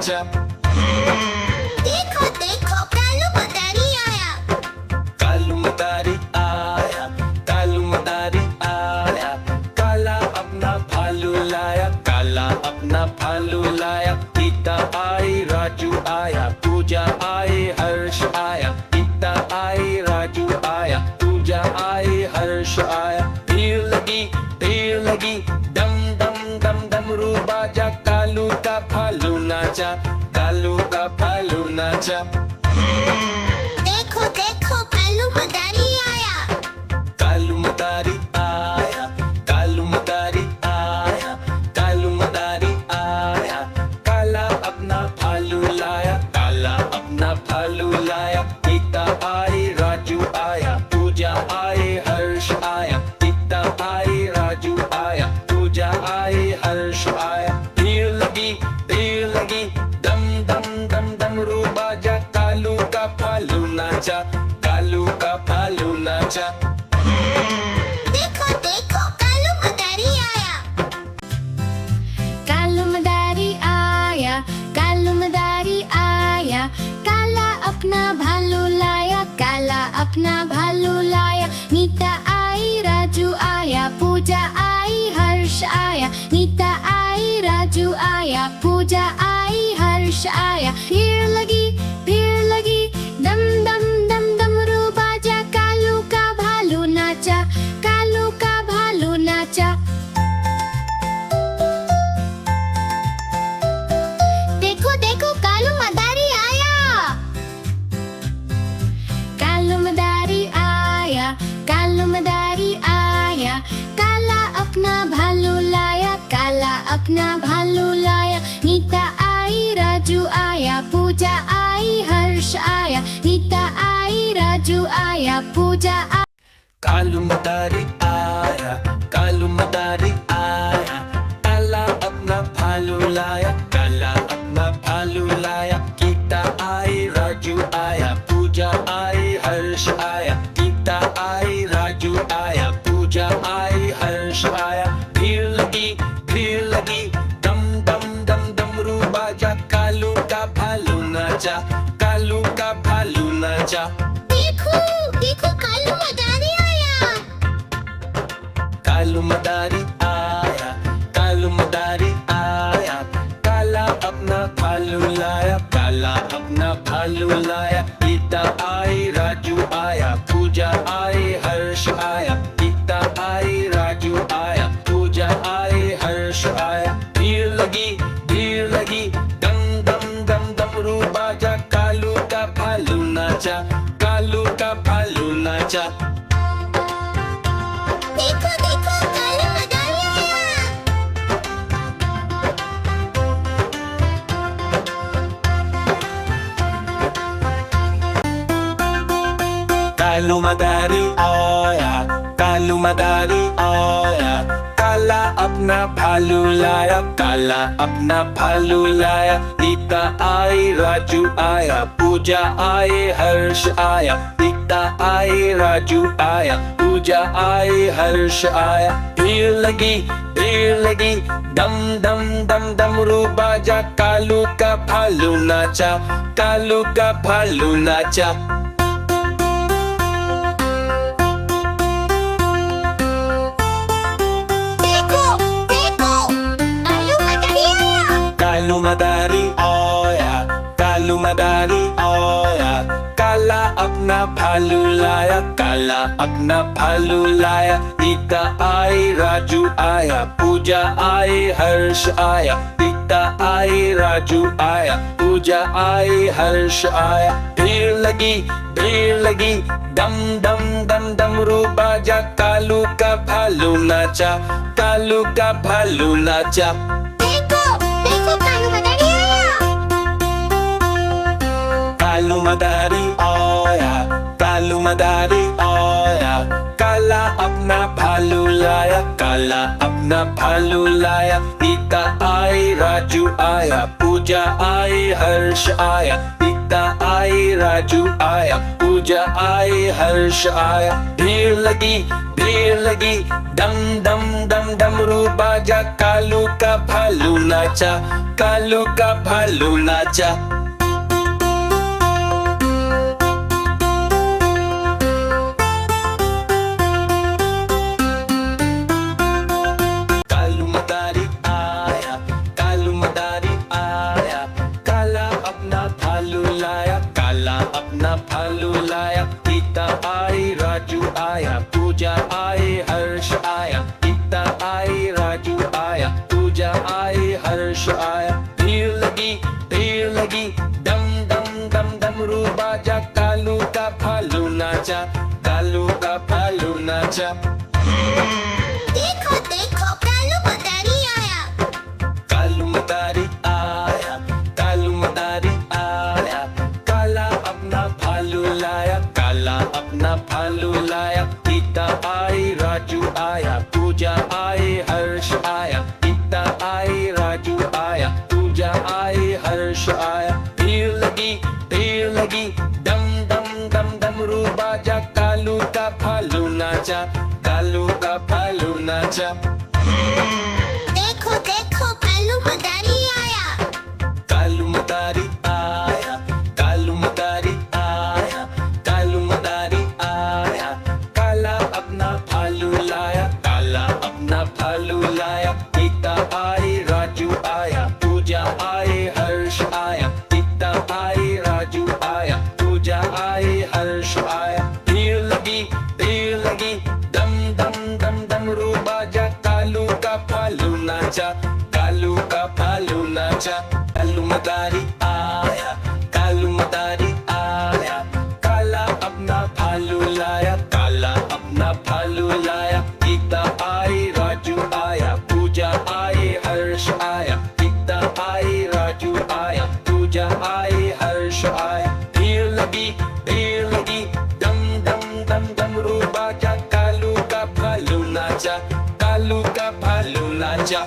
नाचा। देखो देखो कालू मदारी आया। कालू मदारी आया, कालू मदारी आया। काला अपना भालू लाया, काला अपना भालू लाया। गीता आई, राजू आया, पूजा आई, हर्ष आया। गीता आई, राजू आया, पूजा आई, हर्ष आया। भीड़ लगी, दम दम दम डमरू बाजा। कालू का भालू नाचा, कालू का भालू नाचा। देखो देखो कालू मदारी आया। कालू मदारी आया, कालू मदारी आया, कालू मदारी आया। काला अपना भालू लाया, काला अपना भालू लाया। गीता आई, राजू आया, पूजा आई, हर्ष आया। गीता आई, राजू आया, पूजा आई, हर्ष आया। भीड़ लगी, दम दम दम डमरू बाजा। कालू का भालू नाचा, कालू का भालू नाचा। देखो देखो कालू मदारी आया। कालू मदारी आया, कालू मदारी आया। काला अपना भालू लाया, काला अपना भालू लाया। नीता आई, राजू आया, पूजा आई, हर्ष आया। नीता आई, राजू आया, पूजा आई, हर्ष आया। भीड़ लगी, दम दम दम डमरू बाजा। कालू का भालू नाचा, कालू का भालू नाचा। देखो देखो कालू मदारी आया। कालू मदारी आया, कालू मदारी आया। काला अपना भालू लाया, काला अपना भालू लाया। नीता आई, राजू आया, पूजा आई, हर्ष आया। नीता आई, राजू आया, पूजा आई। कालू मदारी आया, कालू मदारी आया। काला अपना भालू लाया, काला अपना भालू लाया। गीता आई, राजू आया, पूजा आई, हर्ष आया। गीता आई, राजू आया, पूजा आई, हर्ष आया। भीड़ लगी, दम दम दम डमरू बाजा। कालू का भालू नाचा, कालू का भालू नाचा। देखो देखो कालू मदारी आया। कालू मदारी आया, कालू मदारी आया। काला अपना भालू लाया, काला अपना भालू लाया। गीता आई, राजू आया, पूजा आई, हर्ष आया। गीता आई, राजू आया, पूजा आई, हर्ष आया। भीड़ लगी, दम दम दम डमरू बाजा। कालू का भालू नाचा, कालू का भालू नाचा। देखो देखो कालू मदारी आया। कालू मदारी आया, कालू मदारी आया। काला अपना भालू लाया, काला अपना भालू लाया। गीता आई, राजू आया, पूजा आई, हर्ष आया। गीता आई, राजू आया, पूजा आई, हर्ष आया। भीड़ लगी, दम दम दम डमरू बाजा। कालू का भालू नाचा, कालू का भालू नाचा। देखो देखो कालू मदारी आया। कालू मदारी आया, काला अपना भालू लाया, काला अपना भालू लाया। गीता आई, राजू आया, पूजा आई, हर्ष आया। गीता आई, राजू आया, पूजा आई, हर्ष आया। भीड़ लगी, दम दम दम डमरू बाजा। कालू का भालू नाचा, कालू का भालू नाचा। देखो देखो कालू मदारी आया। कालू मदारी आया, कालू मदारी आया। काला अपना भालू लाया, काला अपना भालू लाया। गीता आई, राजू आया, पूजा आई, हर्ष आया। गीता आई, राजू आया, पूजा आई हर्ष आया। भीड़ लगी डम डम डम डमरू बाजा। कालू का भालू नाचा, कालू का भालू नाचा। कालू मदारी आया, कालू मदारी आया। काला अपना भालू लाया, काला अपना भालू लाया। गीता आई राजू आया, पूजा आई हर्ष आया। गीता आई राजू आया, पूजा आई हर्ष आया। भीड़ लगी डम डम डम डमरू बाजा। कालू का भालू नाचा, कालू का भालू नाचा। देखो देखो कालू मदारी आया। कालू मदारी आया, कालू मदारी आया। काला अपना भालू लाया, काला अपना भालू लाया। गीता आई राजू आया, पूजा आई हर्ष आया। गीता आई राजू आया, पूजा आई हर्ष आया। भीड़ लगी डम डम डम डमरू बाजा। कालू का भालू नाचा, कालू का भालू नाचा। देखो देखो कालू मदारी आया। कालू मदारी आया, कालू मदारी आया। कालू मदारी आया, काला अपना भालू लाया, काला अपना भालू लाया। गीता आई राजू आया, पूजा आई हर्ष आया। गीता आई राजू आया, पूजा आई हर्ष आया। भीड़ लगी डम डम डम डमरू बाजा। कालू का भालू नाचा, कालू का भालू नाचा। कालू मदारी आया, कालू मदारी आया। काला अपना भालू लाया, काला अपना भालू लाया। गीता आई राजू आया, पूजा आई हर्ष आया। गीता आई राजू आया, पूजा आई हर्ष आया। भीड़ लगी डम डम डम डमरू बाजा। कालू का भालू नाचा, कालू का भालू नाचा।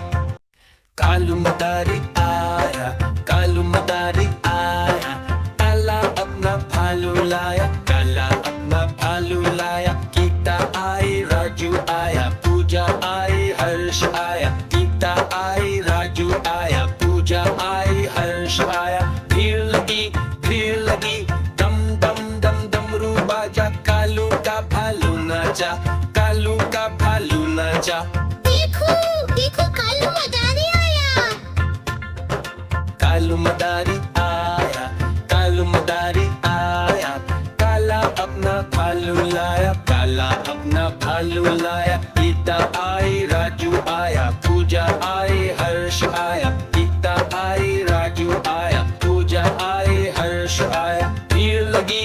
कालू मदारी आया, कालू मदारी आया। काला अपना भालू लाया, काला अपना भालू लाया। गीता आई राजू आया, पूजा आई हर्ष आया। गीता आई राजू आया, पूजा आई हर्ष आया। भीड़ लगी डम डम डम डमरू बाजा। कालू का भालू नाचा, कालू का भालू नाचा। देखो देखो कालू मदारी आया। कालू मदारी आया, कालू मदारी आया। काला अपना भालू लाया, काला अपना भालू लाया। गीता आई राजू आया, पूजा आई हर्ष आया। गीता आई राजू आया, पूजा आई हर्ष आया। भीड़ लगी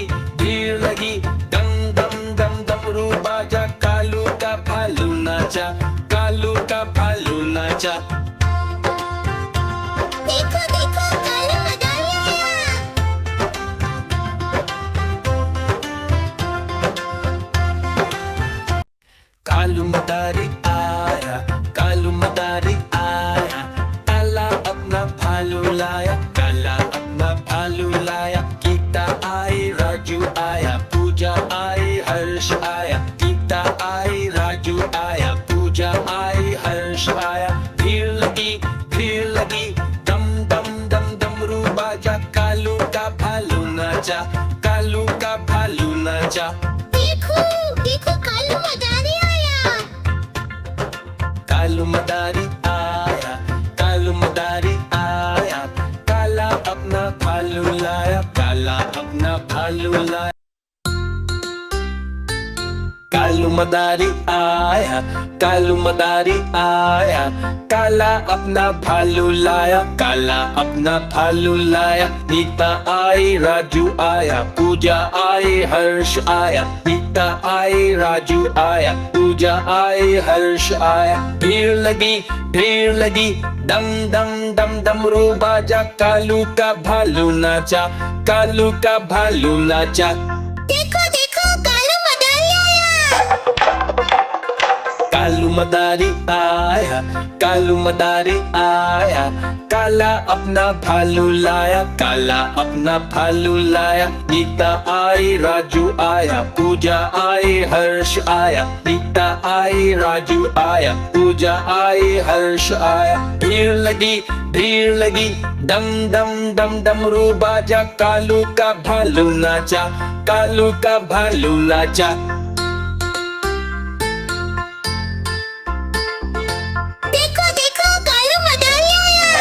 डम डम डम डमरू बाजा। कालू का भालू नाचा, कालू का भालू नाचा। देखो देखो कालू मदारी आया। कालू मदारी आया, कालू मदारी आया। काला अपना भालू लाया, काला अपना भालू लाया। गीता आई राजू आया, पूजा आई हर्ष आया। गीता आई राजू आया, पूजा आई हर्ष आया। भीड़ लगी डम डम डम डमरू बाजा। कालू का भालू नाचा, कालू का भालू नाचा। देखो देखो कालू मदारी आया। कालू मदारी आया, कालू मदारी आया। काला अपना भालू लाया, काला अपना भालू लाया। कालू मदारी आया, कालू मदारी आया। काला अपना भालू लाया, काला अपना भालू लाया। गीता आई राजू आया, पूजा आई हर्ष आया। गीता आई राजू आया, पूजा आई हर्ष आया। भीड़ लगी डम डम डम डमरू बाजा। कालू का भालू नाचा, कालू का भालू नाचा। देखो देखो कालू मदारी आया। कालू मदारी आया, कालू मदारी आया, काला अपना भालू लाया, काला अपना भालू लाया। नीता आई, राजू आया, पूजा आई, हर्ष आया। नीता आई, राजू आया, पूजा आई, हर्ष आया। भीड़ लगी, डम डम डम डमरू बाजा, कालू का भालू नाचा, कालू का भालू नाचा। देखो देखो कालू मदारी आया।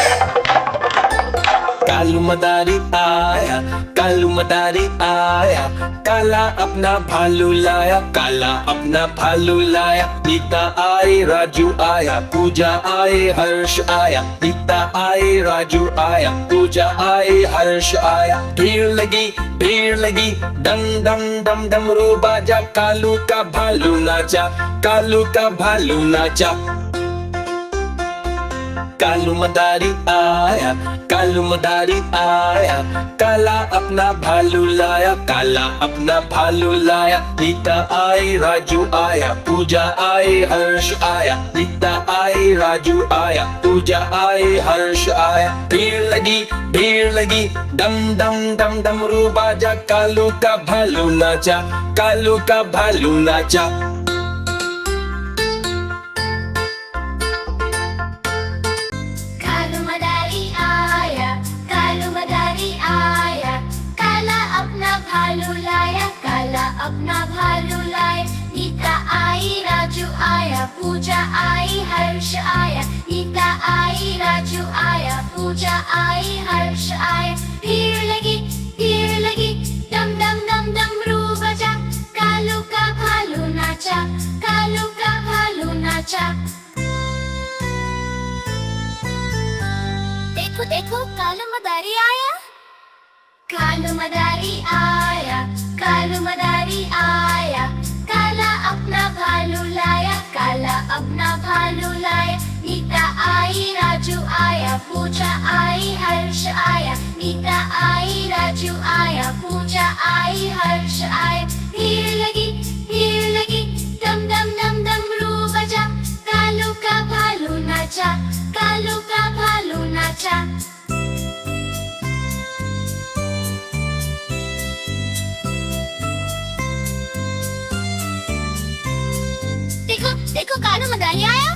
कालू मदारी आया, कालू मदारी आया, काला अपना भालू लाया, काला अपना भालू लाया। नीता आई, राजू आया, पूजा आई, हर्ष आया। नीता आई, राजू आया, पूजा आई, हर्ष आया। भीड़ लगी, डम डम डम डमरू बाजा, कालू का भालू नाचा, कालू का भालू नाचा। कालू मदारी आया, कालू मदारी आया, काला अपना भालू लाया, काला अपना भालू लाया। नीता आई, राजू आया, पूजा आई, हर्ष आया। नीता आई, राजू आया, पूजा आई, हर्ष आया। भीड़ लगी, डम डम डम डमरू बाजा, कालू का भालू नाचा, कालू का भालू नाचा। कालू मदारी आया, कालू मदारी आया, काला अपना भालू लाया, काला अपना भालू लाया। नीता आई, राजू आया, पूजा आई, हर्ष आया। नीता आई, राजू आया, पूजा आई, हर्ष आया। भीड़ लगी, डम डम डम डमरू बजा, कालू का भालू नाचा, कालू का भालू नाचा। देखो देखो कालू मदारी आया। कालू मदारी आया, कालू मदारी आया, काला अपना भालू लाया, काला अपना भालू लाया। नीता आई, राजू आया, पूजा आई, हर्ष आया। नीता आई, राजू आया, पूजा आई, हर्ष आया। भीड़ लगी, डम डम डम डमरू बजा, कालू का भालू नाचा, कालू का भालू नाचा। देखो देखो कालू मदारी आया।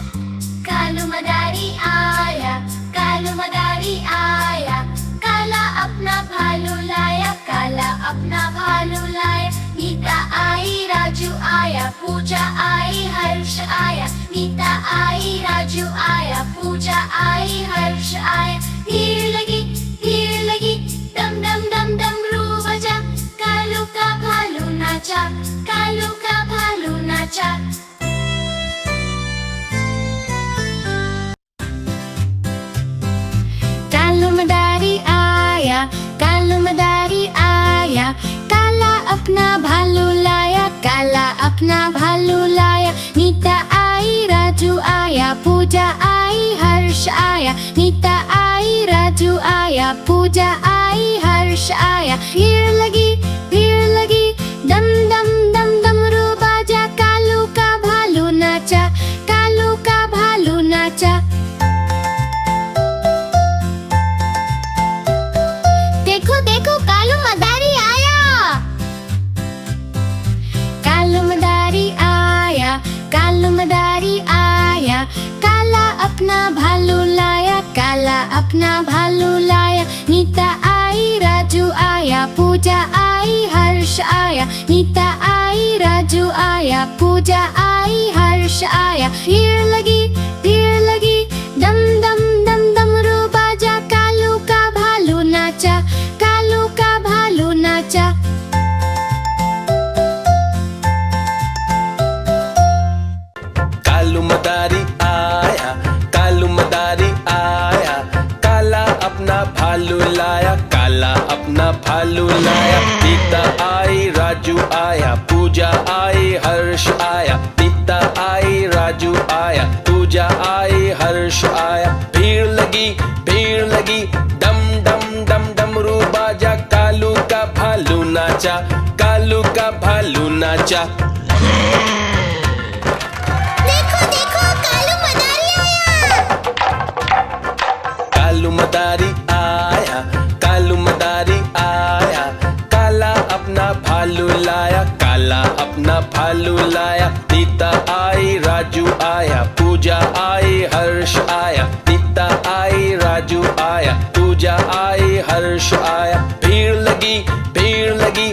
कालू मदारी आया, कालू मदारी आया, काला अपना भालू लाया, काला अपना भालू लाया। नीता आई, राजू आया, पूजा आई, हर्ष आया। नीता आई, राजू आया, पूजा आई, हर्ष आया। भीड़ लगी, डम डम डम डमरू बजा, कालू का भालू नाचा, कालू का भालू नाचा। कालू मदारी आया, कालू मदारी आया, काला अपना भालू लाया, काला अपना भालू लाया। नीता आई, राजू आया, पूजा आई, हर्ष आया। नीता आई, राजू आया, पूजा आई, हर्ष आया। भीड़ लगी, डम डम डम डमरू बाजा, कालू का भालू नाचा, कालू का भालू नाचा। देखो देखो कालू मदारी आया। कालू मदारी आया, कालू मदारी आया, काला अपना भालू लाया, काला अपना भालू लाया। नीता आई, राजू आया, पूजा आई, हर्ष आया। नीता आई, राजू आया, पूजा आई, हर्ष आया। भीड़ लगी, डम डम डम डमरू बाजा, कालू का भालू नाचा, कालू का भालू नाचा। कालू मदारी आया, कालू मदारी आया, काला अपना भालू लाया, काला अपना भालू लाया। नीता आई, राजू आया, पूजा आई, हर्ष आया। नीता आई, राजू आया, पूजा आई, हर्ष आया। भीड़ लगी, डम डम डम डमरू बाजा, कालू का भालू नाचा, कालू का भालू नाचा। देखो भालू लाया, काला अपना भालू लाया। नीता आई, राजू आया, पूजा आई, हर्ष आया। नीता आई, राजू आया, पूजा आई, हर्ष आया। भीड़ लगी, भीड़ लगी,